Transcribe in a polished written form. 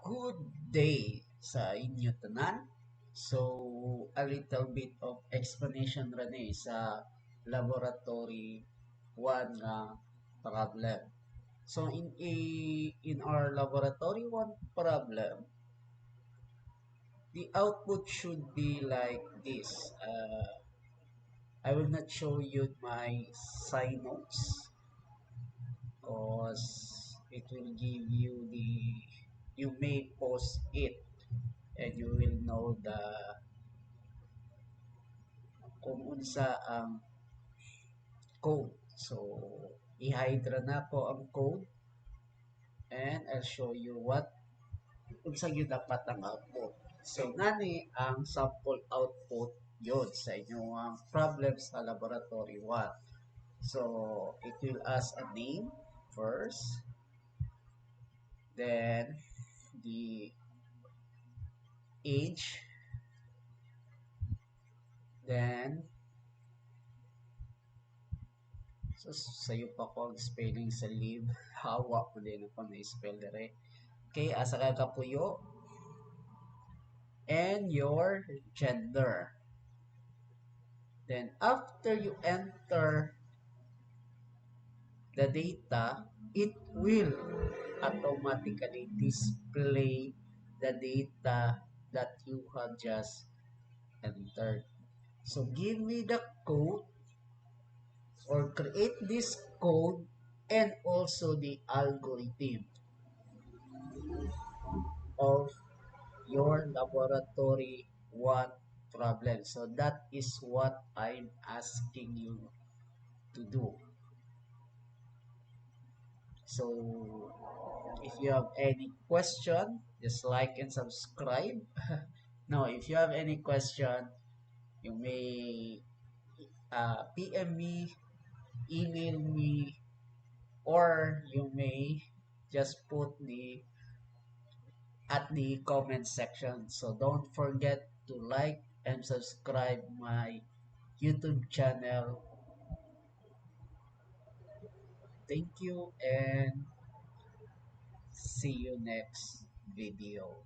Good day sa inyo tanan. So, a little bit of explanation rani sa laboratory 1 nga problem. So, in our laboratory 1 problem, the output should be like this. I will not show you my side notes because it will give you you may pause it and you will know kung unsa ang code. So, i-hide ra na ko ang code and I'll show you unsa gyud dapat ang output. So, nani ang sample output yun sa inyong problem sa laboratory 1. So, it will ask a name first, then the age, then so, sayo pa ko ang spelling sa leave. Hawa ko din ako na spell dire. Okay, asa ka kapuyo and your gender. Then after you enter the data, it will automatically display the data that you have just entered. So give me the code or create this code and also the algorithm of your laboratory 1 problem. So that is what I'm asking you to do. So if you have any question, just like and subscribe. Now, if you have any question, you may PM me, email me, or you may just put at the comment section. So don't forget to like and subscribe my YouTube channel. Thank you and see you next video.